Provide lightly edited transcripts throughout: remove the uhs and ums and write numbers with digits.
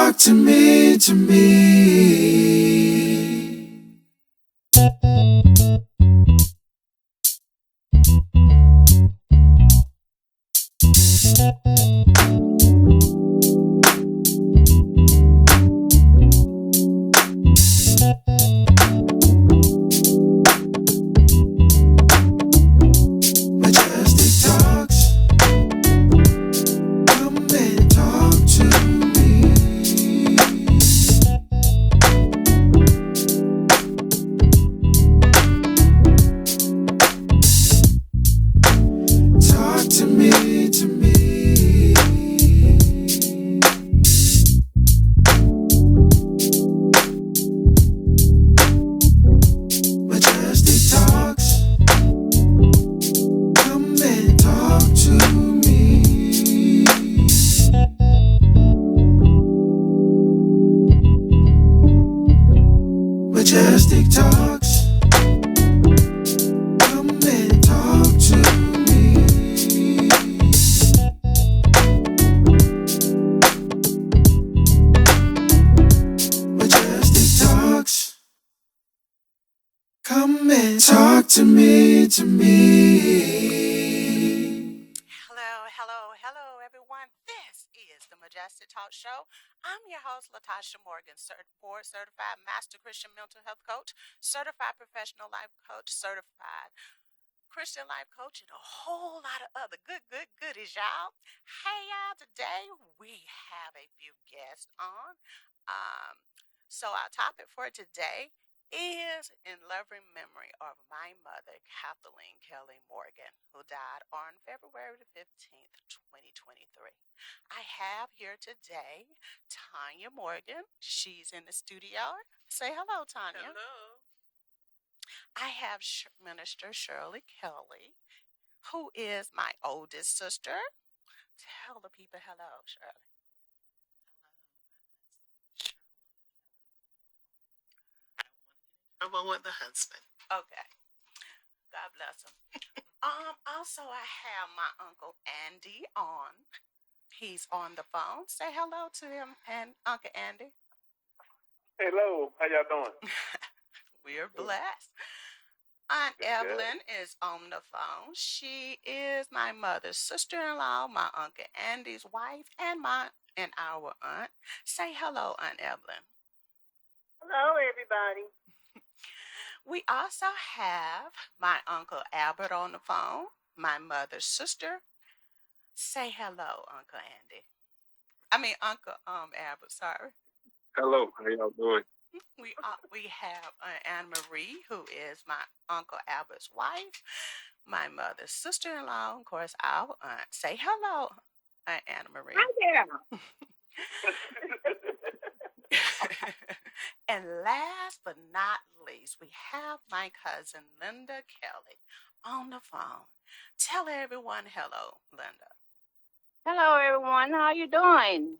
Talk to me, to me. Majestic talks. Come and talk to me. Talk to me, to me. Majestic talks. Come and talk to me. Majestic talks. Come and talk to me. Majestic talks. Come and talk to me, to me. Hello, everyone. This is the Majestic Talk Show. I'm your host, Latasha Morgan, board certified master Christian mental health coach, certified professional life coach, certified Christian life coach, and a whole lot of other goodies, y'all. Hey, y'all, today we have a few guests on. So our topic for today is in loving memory of my mother, Kathleen Kelly Morgan, who died on February the 15th, 2023. I have here today Tonya Morgan. She's in the studio. Say hello, Tonya. Hello. I have Minister Shirley Kelly, who is my oldest sister. Tell the people hello, Shirley. Trouble with the husband. Okay. God bless him. Also, I have my Uncle Andy on. He's on the phone. Say hello to him and Uncle Andy. Hello, how y'all doing? We're blessed. Aunt Good. Evelyn is on the phone. She is my mother's sister-in-law, my Uncle Andy's wife, and our aunt. Say hello, Aunt Evelyn. Hello, everybody. We also have my Uncle Albert on the phone, my mother's sister. Say hello, Uncle Andy. Uncle Albert, sorry. Hello, how y'all doing? We have Anne Marie, who is my Uncle Albert's wife, my mother's sister-in-law, of course, our aunt. Say hello, Aunt Anne Marie. Hi there. And last but not least, we have my cousin Linda Kelly on the phone. Tell everyone hello, Linda. Hello, everyone. How you doing?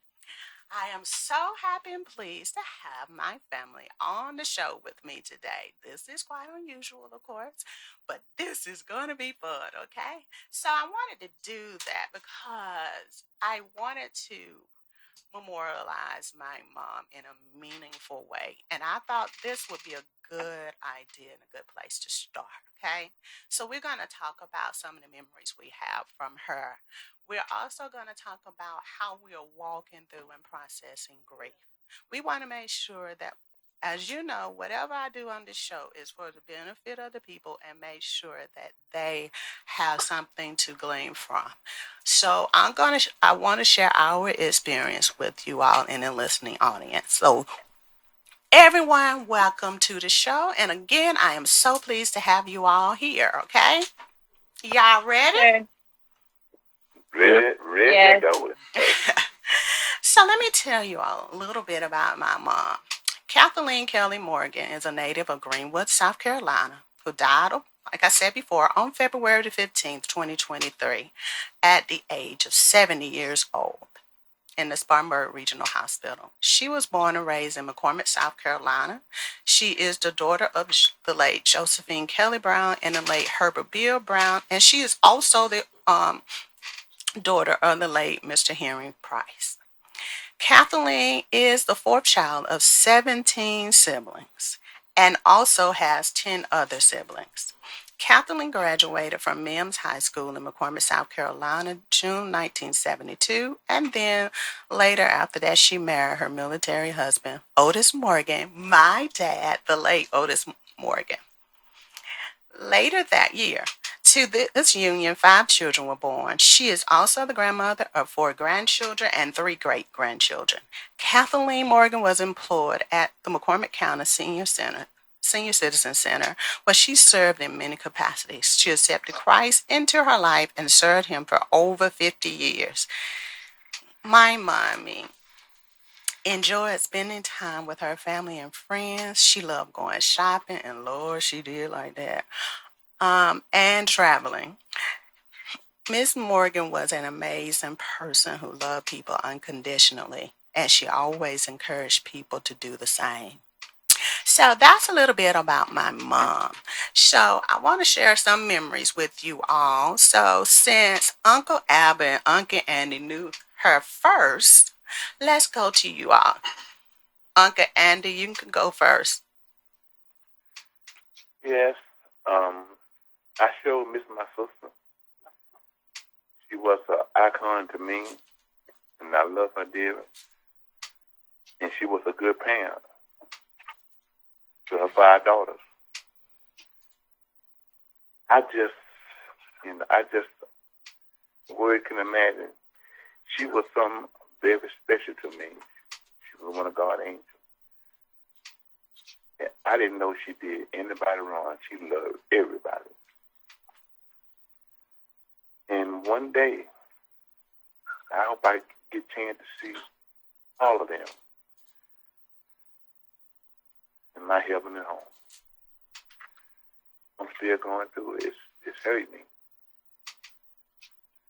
I am so happy and pleased to have my family on the show with me today. This is quite unusual, of course, but this is going to be fun, okay? So I wanted to do that because I wanted to memorialize my mom in a meaningful way. And I thought this would be a good idea and a good place to start, okay? So we're going to talk about some of the memories we have from her. We're also going to talk about how we are walking through and processing grief. We want to make sure that, as you know, whatever I do on this show is for the benefit of the people and make sure that they have something to glean from. So I want to share our experience with you all in the listening audience. So everyone, welcome to the show. And again, I am so pleased to have you all here, okay? Y'all ready? Okay. Ready Yes. to go. So let me tell you all a little bit about my mom. Kathleen Kelly Morgan is a native of Greenwood, South Carolina, who died, like I said before, on February the 15th, 2023, at the age of 70 years old in the Spartanburg Regional Hospital. She was born and raised in McCormick, South Carolina. She is the daughter of the late Josephine Kelly Brown and the late Herbert Bill Brown, and she is also the daughter of the late Mr. Henry Price. Kathleen is the fourth child of 17 siblings and also has 10 other siblings. Kathleen graduated from Mims High School in McCormick, South Carolina, June 1972, and then later after that she married her military husband, Otis Morgan, my dad, the late Otis Morgan. Later that year, to this union, 5 children were born. She is also the grandmother of 4 grandchildren and 3 great-grandchildren. Kathleen Morgan was employed at the McCormick County Senior Citizen Center, where she served in many capacities. She accepted Christ into her life and served him for over 50 years. My mommy enjoyed spending time with her family and friends. She loved going shopping, and Lord, she did like that. And traveling. Miss Morgan was an amazing person who loved people unconditionally, and she always encouraged people to do the same. So that's a little bit about my mom. So I want to share some memories with you all. So since Uncle Albert and Uncle Andy knew her first, let's go to you all. Uncle Andy, you can go first. Yes. I sure miss my sister. She was an icon to me, and I love her dearly. And she was a good parent to her 5 daughters. I just, word can imagine. She was something very special to me. She was one of God's angels. And I didn't know she did anybody wrong. She loved everybody. And one day, I hope I get a chance to see all of them in my heavenly home. I'm still going through it. It's hurting me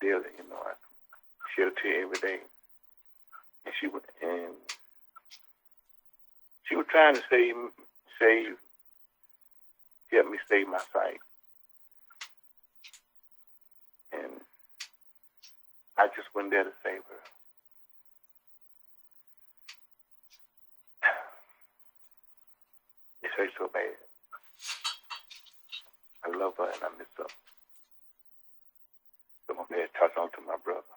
daily, you know. I shed a tear every day. And she was trying to help me save my sight. And I just went there to save her. It hurts so bad. I love her and I miss her. So I'm going to pass on to my brother.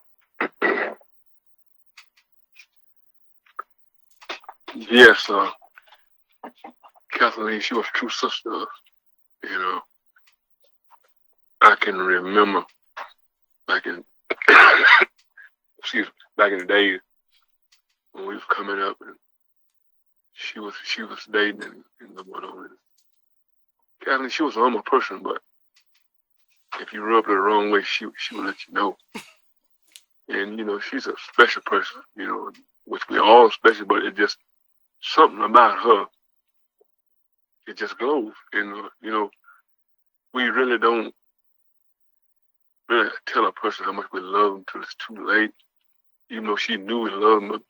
Yes, Kathleen, she was a true sister. You know, I can remember back in back in the days when we was coming up, and she was dating and going on. Kathleen, she was a humble person, but if you rubbed her the wrong way, she would let you know. And you know, she's a special person. You know, which we all special, but it just something about her. It just glows. And you know, we really don't really tell a person how much we love them till it's too late. Even though she knew we loved them, but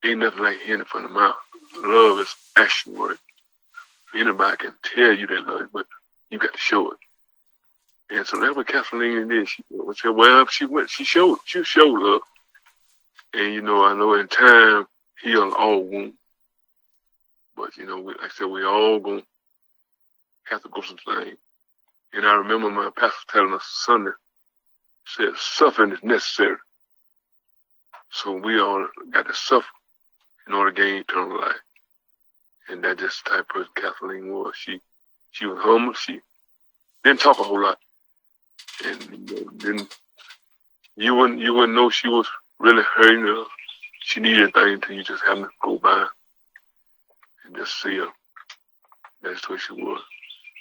ain't nothing like hearing it from the mouth. Love is action word. Anybody can tell you they love you, but you got to show it. And so that's what Kathleen did. She said, well, she showed love. And you know, I know in time heal all wounds. But you know, like I said, we all gonna have to go some things. And I remember my pastor telling us Sunday, said suffering is necessary. So we all got to suffer in order to gain eternal life. And that's just the type of person Kathleen was. She was humble. She didn't talk a whole lot. And then you wouldn't know she was really hurting her. She needed anything until you just happened to go by and just see her. That's the way she was.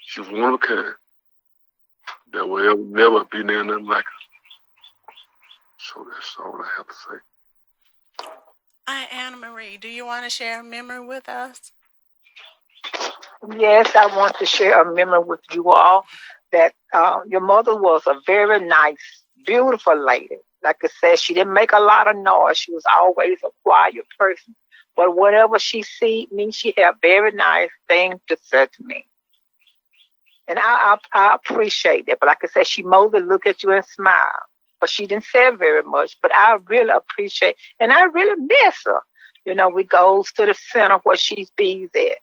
She was one of a kind. There will never be nothing like her. So that's all I have to say. Anna Marie, do you want to share a memory with us? Yes, I want to share a memory with you all that your mother was a very nice, beautiful lady. Like I said, she didn't make a lot of noise. She was always a quiet person. But whatever she see me, she had very nice things to say to me. And I appreciate that. But like I said, she mostly look at you and smile. but she didn't say very much. But I really appreciate, and I really miss her. You know, we goes to the center where she's bees at.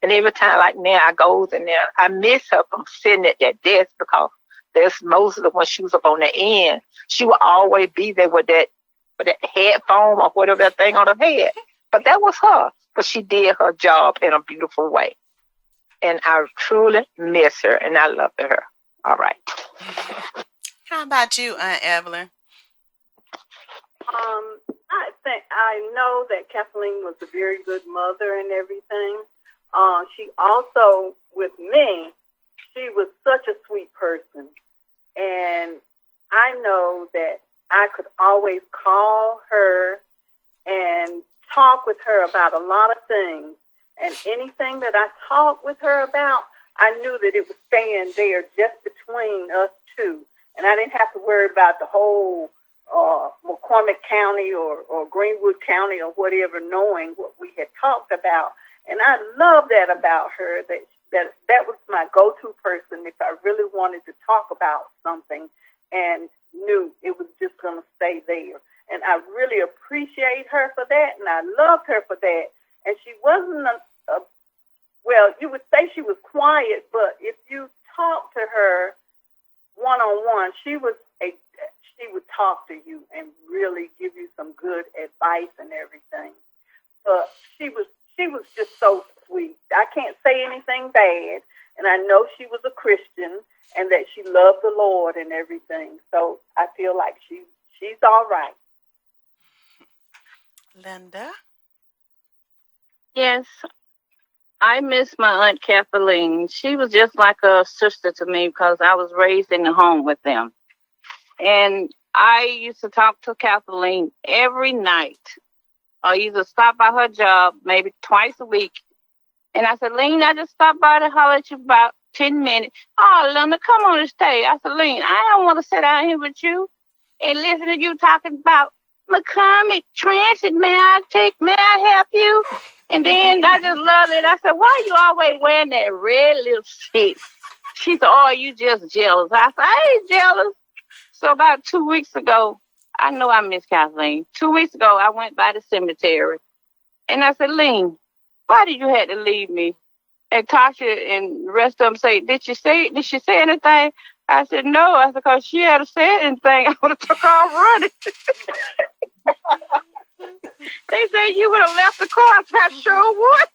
And every time, like now, I goes in there, I miss her from sitting at that desk because there's mostly when she was up on the end, she would always be there with that headphone or whatever that thing on her head. But that was her. But she did her job in a beautiful way. And I truly miss her, and I love her. All right. How about you, Aunt Evelyn? I know that Kathleen was a very good mother and everything. She also, with me, she was such a sweet person. And I know that I could always call her and talk with her about a lot of things. And anything that I talked with her about, I knew that it was staying there just between us two. And I didn't have to worry about the whole McCormick County or Greenwood County or whatever, knowing what we had talked about. And I love that about her, that was my go-to person if I really wanted to talk about something and knew it was just going to stay there. And I really appreciate her for that, and I loved her for that. And she wasn't well, you would say she was quiet, but if you talk to her one-on-one, she would talk to you and really give you some good advice and everything. But she was just so sweet. I can't say anything bad, and I know she was a Christian and that she loved the Lord and everything. So I feel like she's all right. Linda? Yes, I miss my Aunt Kathleen. She was just like a sister to me because I was raised in the home with them. And I used to talk to Kathleen every night, or either stop by her job maybe twice a week. And I said, Lean, I just stopped by to holler at you about 10 minutes. Oh, Linda, come on and stay. I said, Lean, I don't want to sit out here with you and listen to you talking about McCormick Transit. May I help you? And then I just loved it. I said, why are you always wearing that red lipstick? She said, oh, you just jealous. I said, I ain't jealous. So about 2 weeks ago, I know I miss Kathleen. 2 weeks ago, I went by the cemetery. And I said, Lean, why did you have to leave me? And Tasha and the rest of them say, did she say anything? I said, no. I said, because she had said anything, I would have took off running. They said you would have left the car. I said, I sure would.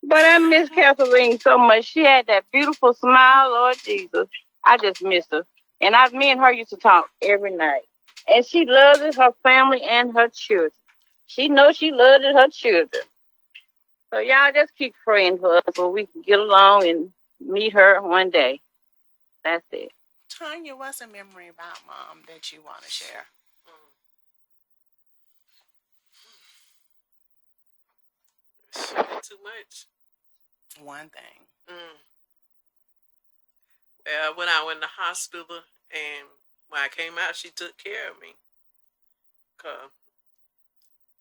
But I miss Kathleen so much. She had that beautiful smile, Lord Jesus. I just miss her. And me and her used to talk every night. And she loved her family and her children. She knows she loved her children. So y'all just keep praying for us so we can get along and meet her one day. That's it. Tonya, what's a memory about Mom that you want to share? Too much. One thing. Well, when I went in the hospital and when I came out, she took care of me. Cause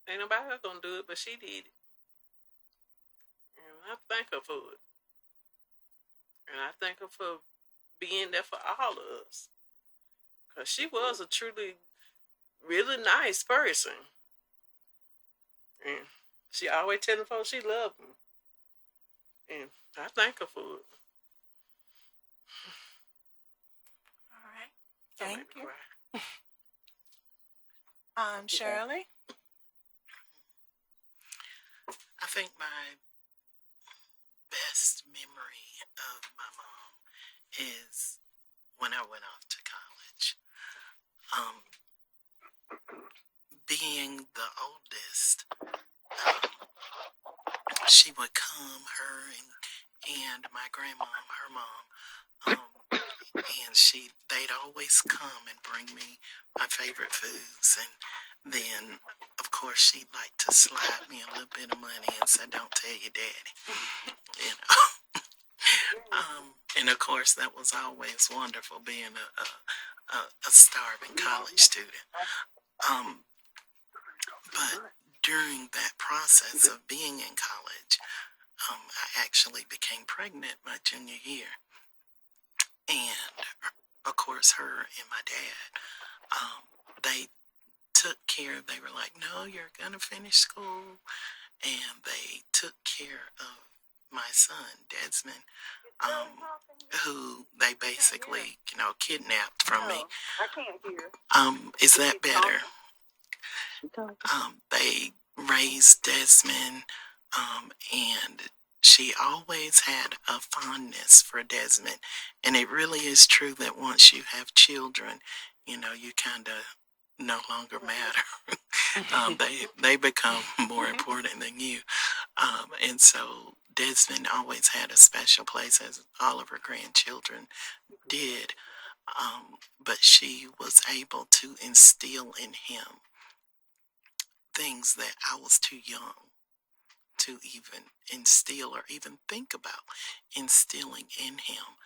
ain't nobody else gonna do it, but she did it. And I thank her for it. And I thank her for being there for all of us. Cause she was a truly, really nice person. And she always telling folks she loved me. And I thank her for it. All right. Thank you. Shirley? I think my best memory of my mom is when I went off to college. Being the oldest, she would come, her and my grandmom, her mom, and they'd always come and bring me my favorite foods. And then, of course, she'd like to slide me a little bit of money and say, don't tell your daddy, you know. And of course, that was always wonderful being a starving college student. But during that process of being in college, I actually became pregnant my junior year. And of course, her and my dad, they took care. They were like, no, you're going to finish school. And they took care of my son, Desmond, who they basically, kidnapped from me. I can't hear. Is that better? They raised Desmond, and she always had a fondness for Desmond. And it really is true that once you have children, you kind of no longer matter. They become more important than you. And so Desmond always had a special place, as all of her grandchildren did. But she was able to instill in him things that I was too young to even instill or even think about instilling in him.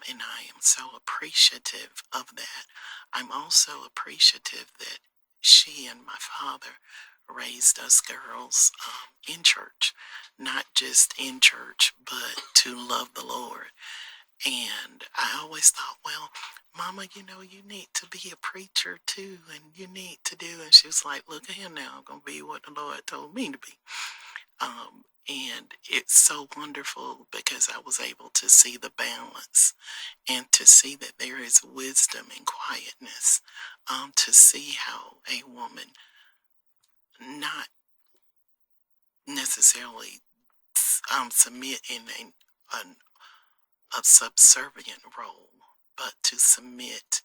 And I am so appreciative of that. I'm also appreciative that she and my father raised us girls in church, not just in church, but to love the Lord. And I always thought, well, Mama, you need to be a preacher too, and you need to do. And she was like, look at him now. I'm going to be what the Lord told me to be. And it's so wonderful because I was able to see the balance and to see that there is wisdom in quietness, to see how a woman not necessarily submit in a subservient role, but to submit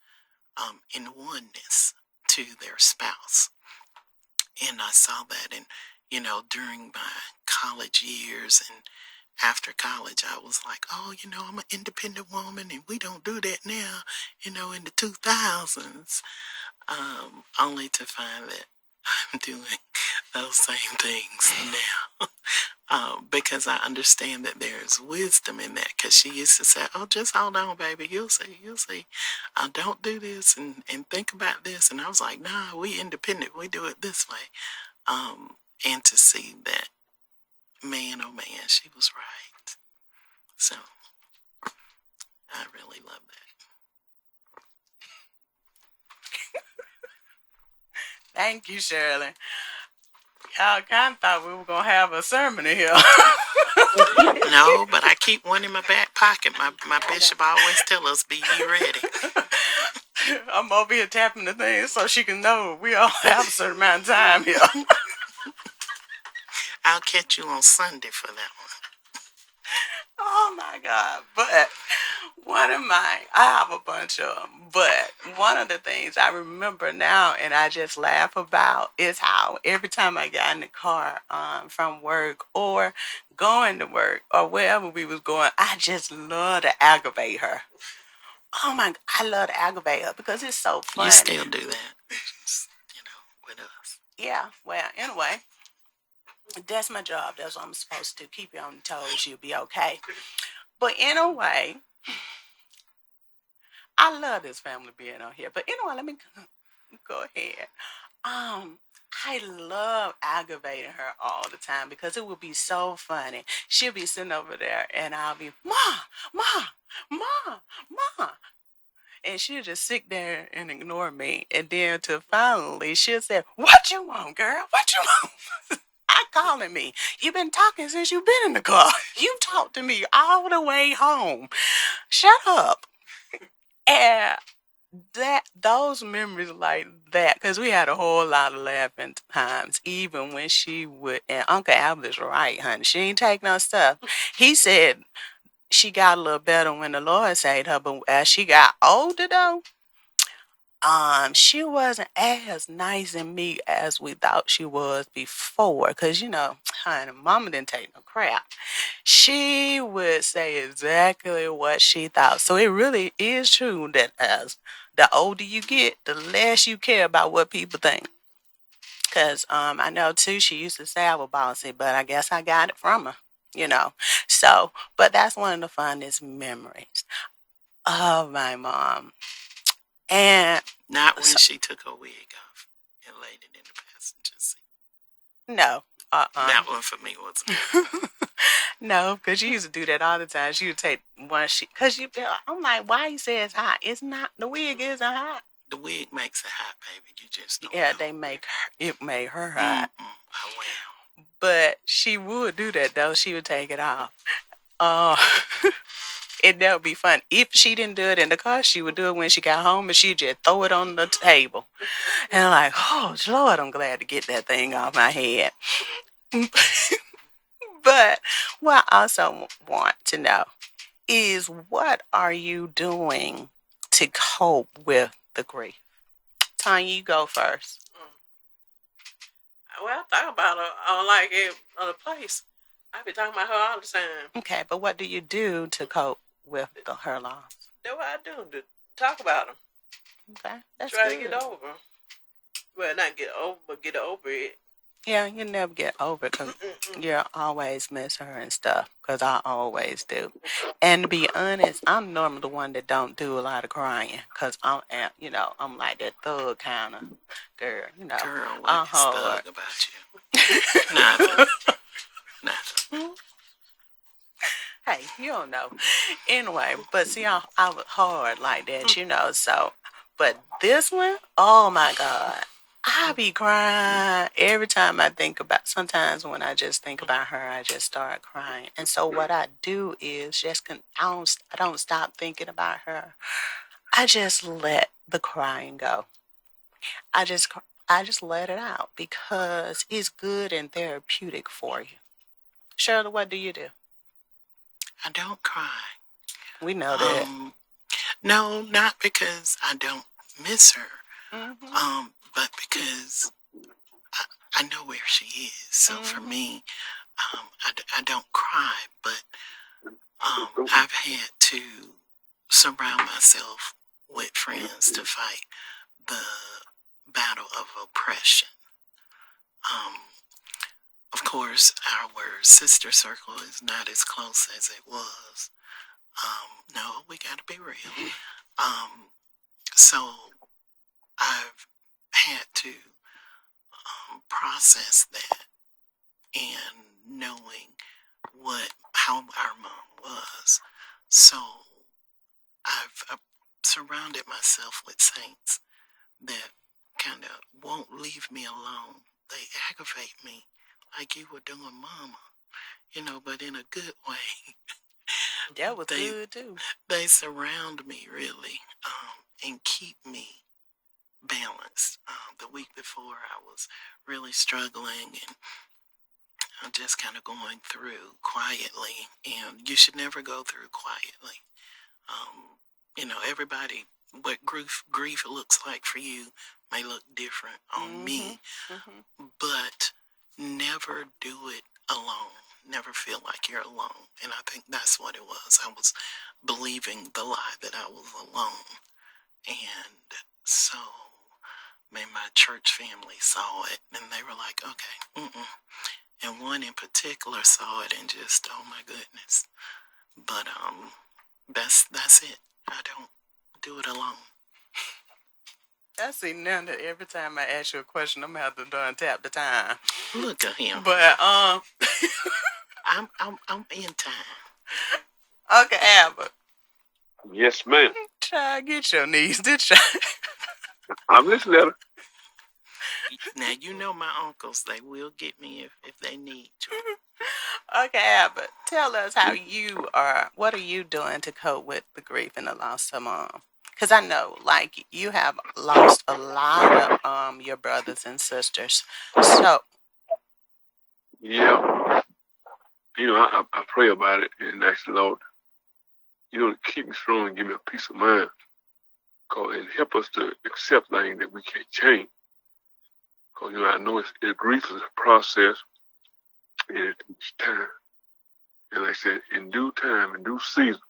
in oneness to their spouse. And I saw that during my college years and after college, I was like, oh, I'm an independent woman and we don't do that now, in the 2000s, only to find that I'm doing those same things now. Because I understand that there's wisdom in that. Because she used to say, oh, just hold on, baby. You'll see. Don't do this and think about this. And I was like, nah, we independent. We do it this way. And to see that, man, oh man, she was right. So, I really love that. Thank you, Shirley. Y'all kind of thought we were going to have a sermon in here. No, but I keep one in my back pocket. My bishop always tell us, be ye ready. I'm over here tapping the thing so she can know we all have a certain amount of time here. I'll catch you on Sunday for that one. Oh my God. But I have a bunch of them, but one of the things I remember now and I just laugh about is how every time I got in the car from work or going to work or wherever we was going, I just love to aggravate her. Oh my, I love to aggravate her because it's so fun. You still do that, with us. Yeah, well, anyway, that's my job. That's what I'm supposed to do. Keep you on your toes. You'll be okay. But anyway, I love this family being on here. But anyway, let me go ahead. I love aggravating her all the time because it would be so funny. She'll be sitting over there and I'll be, Ma. And she'll just sit there and ignore me. And then finally she'll say, what you want, girl? What you want? I calling me. You've been talking since you've been in the car. You talked to me all the way home. Shut up. And those memories like that, because we had a whole lot of laughing times, even when she would, and Uncle Albert's right, honey, she ain't take no stuff. He said she got a little better when the Lord saved her, but as she got older though, she wasn't as nice and meek as we thought she was before, because honey, Mama didn't take no crap. She would say exactly what she thought. So it really is true that as the older you get, the less you care about what people think. Because I know too, she used to say I was bossy, but I guess I got it from her, So, but that's one of the funnest memories of my mom. And not when she took her wig off and laid it in the passenger seat. No. That one for me wasn't. No, because she used to do that all the time. She would take one because I'm like, why you say it's hot? It's not, the wig isn't hot. The wig makes it hot, baby. You just don't Yeah, know. it made her hot. Oh, wow. But she would do that though. She would take it off. That would be fun. If she didn't do it in the car, she would do it when she got home, and she'd just throw it on the table. And I'm like, oh Lord, I'm glad to get that thing off my head. But what I also want to know is, what are you doing to cope with the grief? Tonya, you go first. Well, I thought about her like in a place. I be talking about her all the time. Okay, but what do you do to cope with her loss? That's what I do. To talk about them. Okay, that's Try good. to get over. Well, not get over, but get over it. Yeah, you never get over it because you always miss her and stuff, because I always do. And to be honest, I'm normally the one that don't do a lot of crying because I'm like that thug kind of girl, Girl, what is thug about you? Nothing. Hey, you don't know. Anyway, but see, I was hard like that, so. But this one, oh my God. I be crying every time I think about. Sometimes when I just think about her, I just start crying. And so what I do is I don't stop thinking about her. I just let the crying go. I just let it out because it's good and therapeutic for you. Shirley, what do you do? I don't cry. We know that. No, not because I don't miss her. Mm-hmm. But because I know where she is. So for me, I don't cry, but I've had to surround myself with friends to fight the battle of oppression. Of course, our sister circle is not as close as it was. No, we gotta be real. So I've had to process that, and knowing how our mom was. So I've surrounded myself with saints that kind of won't leave me alone. They aggravate me like you were doing, mama, but in a good way. That was good too. They surround me really, and keep me balanced. The week before, I was really struggling and just kind of going through quietly. And you should never go through quietly. Everybody, what grief looks like for you may look different on me, but never do it alone. Never feel like you're alone. And I think that's what it was. I was believing the lie that I was alone. And so my church family saw it, and they were like, okay, And one in particular saw it and just, oh my goodness. But that's it. I don't do it alone. I see now that every time I ask you a question, I'm gonna have to tap the time. Look at him. But I'm in time. Okay, Albert. Yes, ma'am. Try get your niece. Did you? I'm listening at her. Now, my uncles, they will get me if they need to. Okay, Albert, tell us how you are. What are you doing to cope with the grief and the loss of mom? Because I know, like, you have lost a lot of your brothers and sisters. So, yeah, I pray about it and ask the Lord, to keep me strong and give me a peace of mind, and help us to accept things that we can't change. Because I know grief is a process, and it takes time. And like I said, in due time, in due season,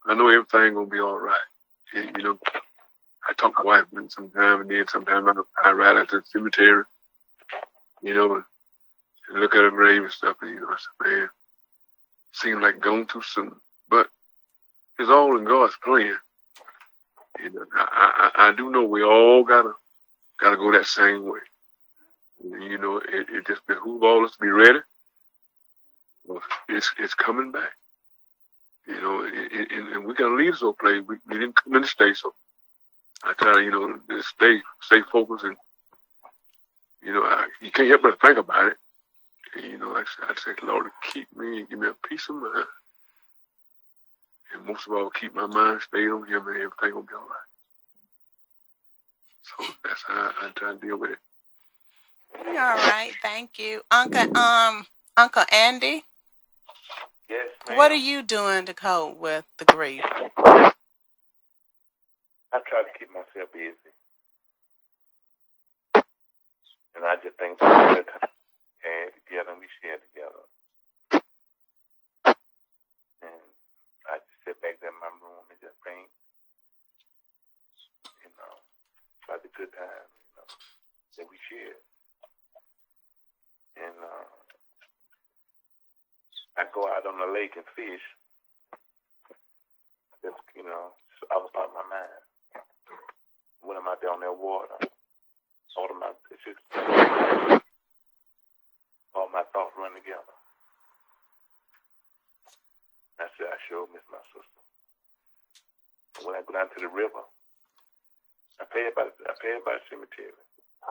I know everything gonna be all right. And, I talk to my wife sometimes, and then sometimes I ride out to the cemetery, and look at her grave and stuff, and I say, man, seems like gone too soon. But it's all in God's plan. I do know we all gotta go that same way. It just behooves all us to be ready It's coming back. You know, and we gotta leave this place. We didn't come in to stay, so I try to, just stay focused, and you can't help but think about it. And, like I said, Lord, keep me and give me a peace of mind, and most of all, keep my mind stayed on Him, and everything will be all right. So that's how I try to deal with it. All right, thank you, Uncle Andy. Yes, ma'am. What are you doing to cope with the grief? I try to keep myself busy, and I just think about the time we had together and we shared together. And I just sit back there in my room and just think, about the good times, that we shared. And I go out on the lake and fish. Just, I was out of my mind. When I'm out there on that water, all my thoughts run together. I said, I sure miss my sister. When I go down to the river, I pay about the cemetery. I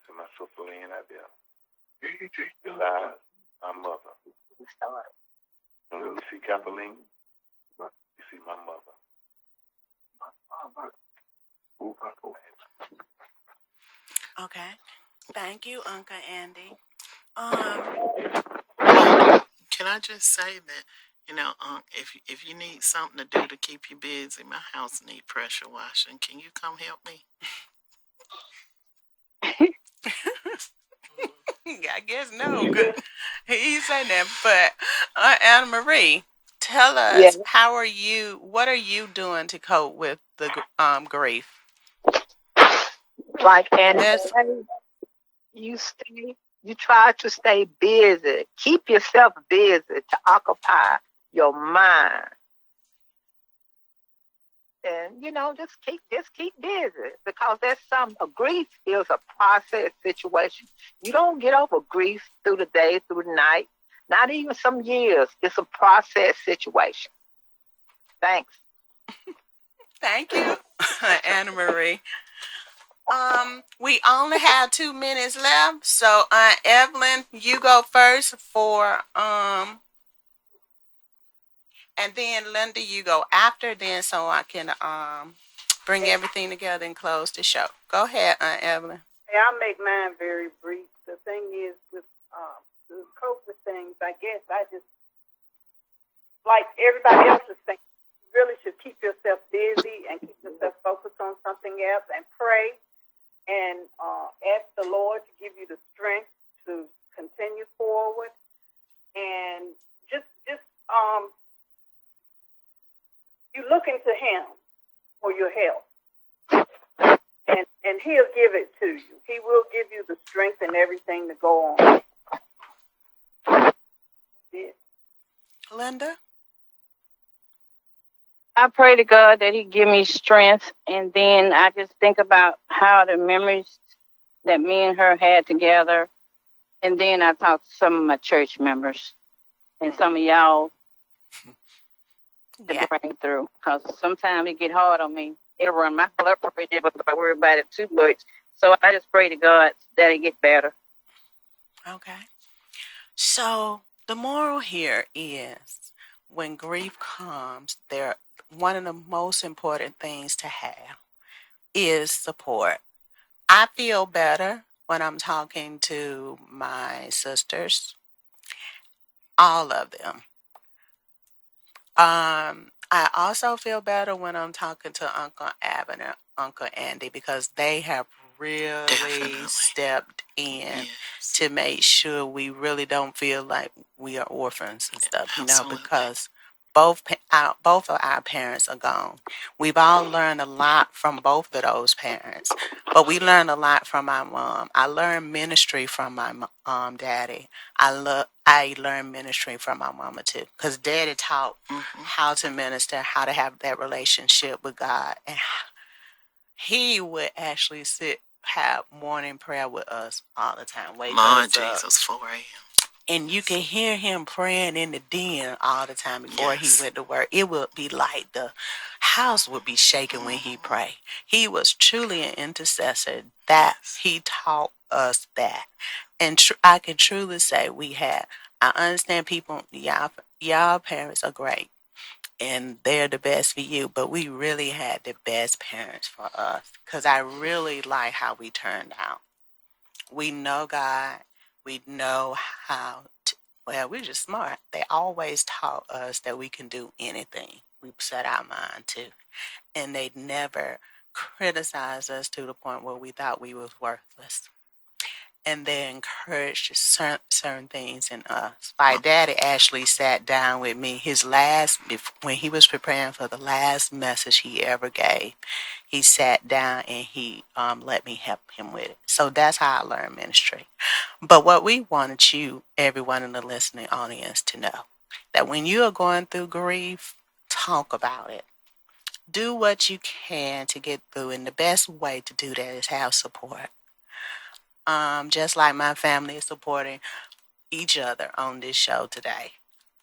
see my sister laying out there. Beside my mother. And when you see Kathleen, you see my mother. Okay. Thank you, Uncle Andy. Can I just say that, if you need something to do to keep you busy, my house needs pressure washing. Can you come help me? I guess no. He said that, but Anna Marie, tell us, what are you doing to cope with the grief? Like Andy, you try to stay busy. Keep yourself busy to occupy your mind. And just keep busy, because a grief is a process situation. You don't get over grief through the day, through the night, not even some years. It's a process situation. Thanks. Thank you, Anna Marie. We only have 2 minutes left, so Evelyn, you go first for and then Linda, you go after, then so I can bring everything together and close the show. Go ahead, Evelyn. Hey, I'll make mine very brief. The thing is, with to cope with things, I guess I just, like everybody else is saying, you really should keep yourself busy and keep yourself focused on something else, and pray and ask the Lord to give you the strength to continue forward, and just you look into Him for your help, and He'll give it to you. He will give you the strength and everything to go on. Yeah. Linda? I pray to God that He give me strength, and then I just think about how the memories that me and her had together, and then I talk to some of my church members and some of y'all to bring through, because sometimes it get hard on me. It'll run my blood pressure, but I worry about it too much. So I just pray to God that it get better. Okay. So the moral here is, when grief comes, one of the most important things to have is support. I feel better when I'm talking to my sisters, all of them. I also feel better when I'm talking to Uncle Abner and Uncle Andy, because they have really stepped in to make sure we really don't feel like we are orphans and stuff, because both of our parents are gone. We've all learned a lot from both of those parents, but we learned a lot from my mom. I learned ministry from my daddy. I learned ministry from my mama too, because daddy taught how to minister, how to have that relationship with God, and he would actually have morning prayer with us all the time. Lord Jesus, 4 a.m. And you can hear him praying in the den all the time before Yes. he went to work. It would be like the house would be shaking when he prayed. He was truly an intercessor. That he taught us that. And I can truly say I understand people, y'all parents are great and they're the best for you, but we really had the best parents for us because I really like how we turned out. We know God. We know we're just smart. They always taught us that we can do anything we set our mind to. And they never criticized us to the point where we thought we was worthless. And they encouraged certain things in us. My daddy actually sat down with me when he was preparing for the last message he ever gave. He sat down and he let me help him with it. So that's how I learned ministry. But what we wanted everyone in the listening audience, to know that when you are going through grief, talk about it. Do what you can to get through, and the best way to do that is have support. Just like my family is supporting each other on this show today.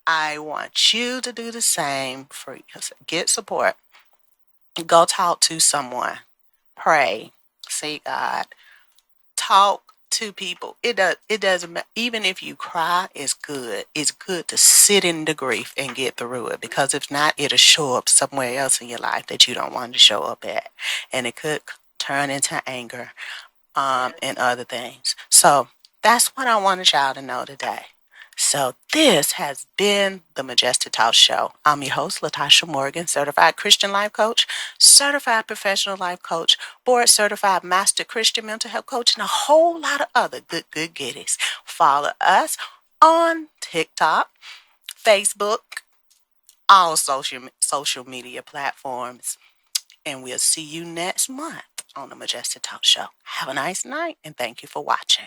I want you to do the same. Get support. Go talk to someone. Pray. Seek God. Talk to people. It doesn't matter. Even if you cry, it's good. It's good to sit in the grief and get through it, because if not, it'll show up somewhere else in your life that you don't want to show up at, and it could turn into anger and other things. So that's what I wanted y'all to know today. So this has been the Majestic Talk Show. I'm your host, Latasha Morgan, certified Christian life coach, certified professional life coach, board certified master Christian mental health coach, and a whole lot of other good goodies. Follow us on TikTok, Facebook, all social media platforms. And we'll see you next month on the Majestic Talk Show. Have a nice night, and thank you for watching.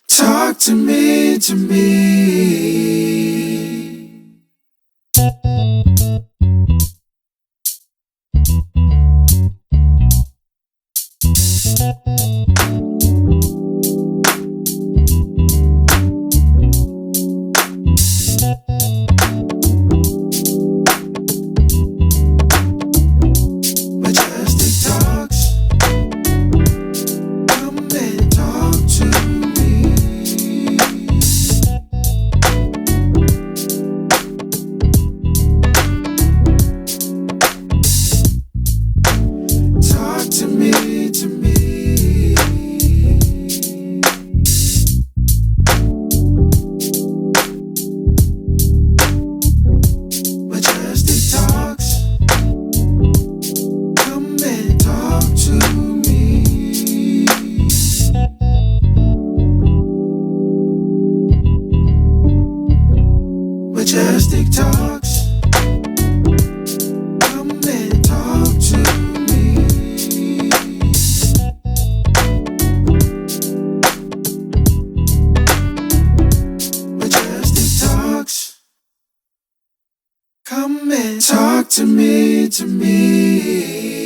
Talk to me, to me. Majestic talks. Come and talk to me. Talk to me, to me. Majestic talks. Come and talk to me. Majestic talks. Come and talk to me. Majestic talks. Come and talk to me, to me.